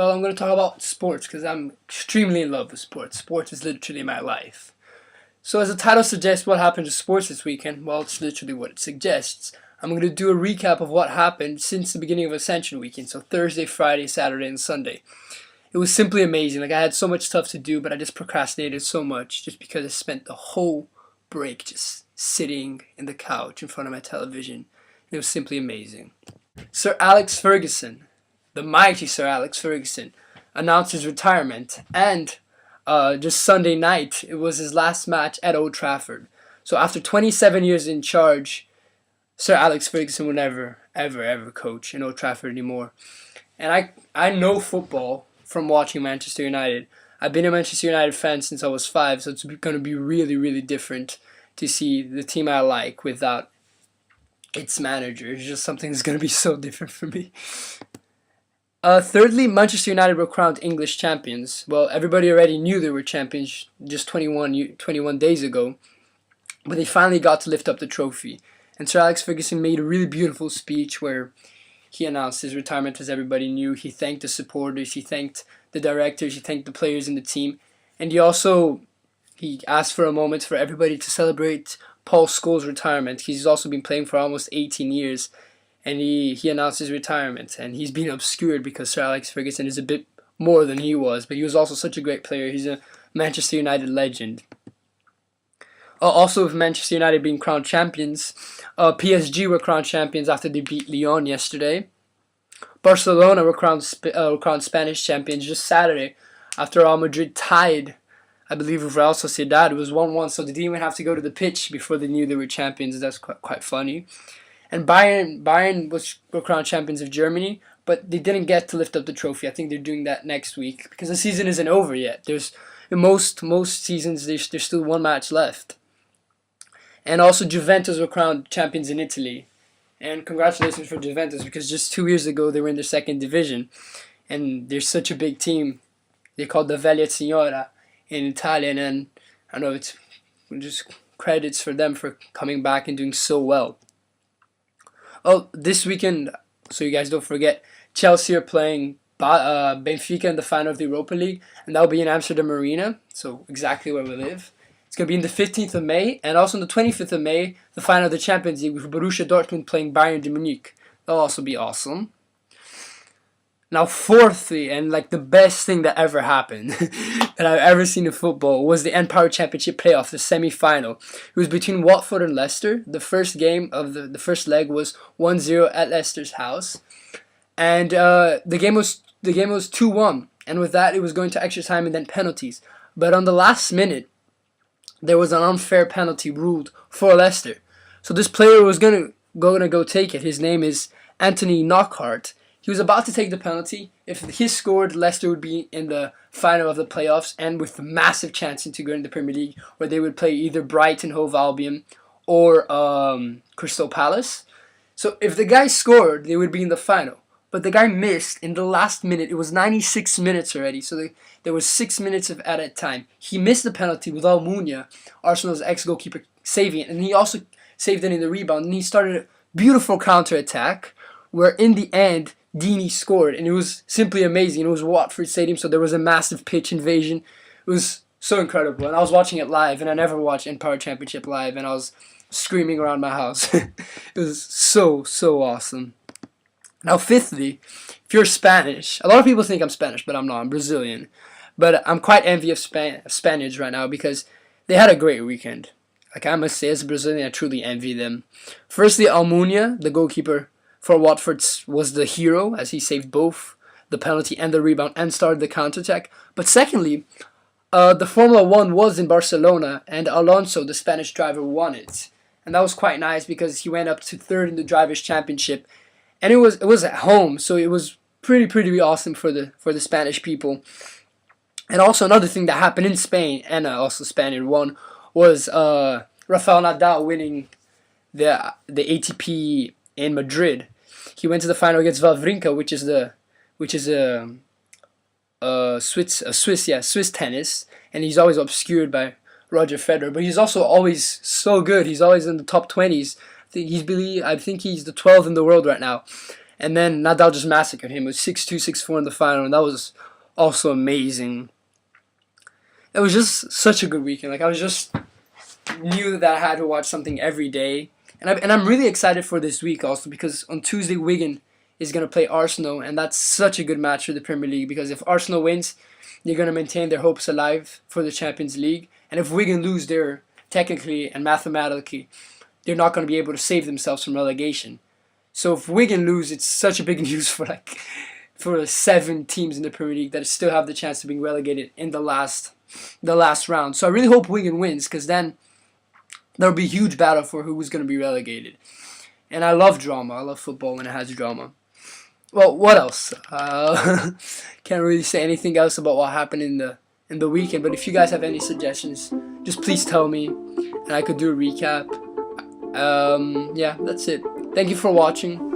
Well, I'm going to talk about sports because I'm extremely in love with sports. Sports is literally my life. So, as the title suggests, what happened to sports this weekend? Well, it's literally what it suggests. I'm going to do a recap of what happened since the beginning of Ascension weekend. So, Thursday, Friday, Saturday, and Sunday. It was simply amazing. Like, I had so much stuff to do, but I just procrastinated so much just because I spent the whole break just sitting in the couch in front of my television. It was simply amazing. Sir Alex Ferguson, the mighty Sir Alex Ferguson, announced his retirement, and just Sunday night, it was his last match at Old Trafford. So after 27 years in charge, Sir Alex Ferguson will never, ever coach in Old Trafford anymore. And I know football from watching Manchester United. I've been a Manchester United fan since I was 5, so it's going to be really, really different to see the team I like without its manager. It's just something that's going to be so different for me. Thirdly, Manchester United were crowned English champions. Well, everybody already knew they were champions just 21 days ago, but they finally got to lift up the trophy. And Sir Alex Ferguson made a really beautiful speech where he announced his retirement, as everybody knew. He thanked the supporters, he thanked the directors, he thanked the players in the team, and he asked for a moment for everybody to celebrate Paul Scholes' retirement. He's also been playing for almost 18 years. And he announced his retirement, and he's been obscured because Sir Alex Ferguson is a bit more than he was, but he was also such a great player. He's a Manchester United legend. Also, with Manchester United being crowned champions, PSG were crowned champions after they beat Lyon yesterday. Barcelona were crowned Spanish champions just Saturday after Real Madrid tied, I believe, with Real Sociedad. It was 1-1, so they didn't even have to go to the pitch before they knew they were champions. That's quite funny. And Bayern were crowned champions of Germany, but they didn't get to lift up the trophy. I think they're doing that next week because the season isn't over yet. In most seasons there's still one match left. And also Juventus were crowned champions in Italy. And congratulations for Juventus because just 2 years ago they were in the second division. And they're such a big team. They're called the Vecchia Signora in Italian, and I know it's just credits for them for coming back and doing so well. Oh, this weekend, so you guys don't forget, Chelsea are playing Benfica in the final of the Europa League, and that will be in Amsterdam Arena, so exactly where we live. It's going to be on the 15th of May, and also on the 25th of May, the final of the Champions League with Borussia Dortmund playing Bayern de Munich. That'll also be awesome. Now, fourthly, and like the best thing that ever happened that I've ever seen in football was the Empower Championship playoff, the semi-final. It was between Watford and Leicester. The first game of the first leg was 1-0 at Leicester's house, and the game was 2-1. And with that, it was going to extra time and then penalties. But on the last minute, there was an unfair penalty ruled for Leicester. So this player was gonna go take it. His name is Anthony Knockaert. He was about to take the penalty. If he scored, Leicester would be in the final of the playoffs and with a massive chance into going to the Premier League, where they would play either Brighton, Hove Albion, or Crystal Palace. So if the guy scored, they would be in the final. But the guy missed in the last minute. It was 96 minutes already, so there was 6 minutes of added time. He missed the penalty with Almunia, Arsenal's ex-goalkeeper, saving it. And he also saved it in the rebound. And he started a beautiful counter-attack, where in the end, Deeney scored, and it was simply amazing. It was Watford Stadium, so there was a massive pitch invasion. It was so incredible, and I was watching it live, and I never watched Empower Championship live, and I was screaming around my house. It was so awesome. Now, fifthly, if you're Spanish, a lot of people think I'm Spanish, but I'm not. I'm Brazilian. But I'm quite envious of Spaniards right now because they had a great weekend. Like, I must say, as a Brazilian, I truly envy them. Firstly, Almunia, the goalkeeper for Watford, was the hero as he saved both the penalty and the rebound and started the counterattack. But secondly, the Formula 1 was in Barcelona, and Alonso, the Spanish driver, won it. And that was quite nice because he went up to third in the Drivers' Championship. And it was at home, so it was pretty awesome for the Spanish people. And also another thing that happened in Spain, and also Spaniard won, was Rafael Nadal winning the ATP in Madrid. He went to the final against Wawrinka, which is Swiss tennis, and he's always obscured by Roger Federer. But he's also always so good. He's always in the top 20s. I think he's the 12th in the world right now. And then Nadal just massacred him. It was 6-2, 6-4 in the final, and that was also amazing. It was just such a good weekend. Like, I was just knew that I had to watch something every day. And I'm really excited for this week also, because on Tuesday, Wigan is going to play Arsenal, and that's such a good match for the Premier League, because if Arsenal wins, they're going to maintain their hopes alive for the Champions League. And if Wigan lose, they're technically and mathematically, they're not going to be able to save themselves from relegation. So if Wigan lose, it's such a big news for the 7 teams in the Premier League that still have the chance of being relegated in the last round. So I really hope Wigan wins, because then there'll be a huge battle for who's going to be relegated. And I love drama. I love football when it has drama. Well, what else? Can't really say anything else about what happened in the weekend. But if you guys have any suggestions, just please tell me, and I could do a recap. Yeah, that's it. Thank you for watching.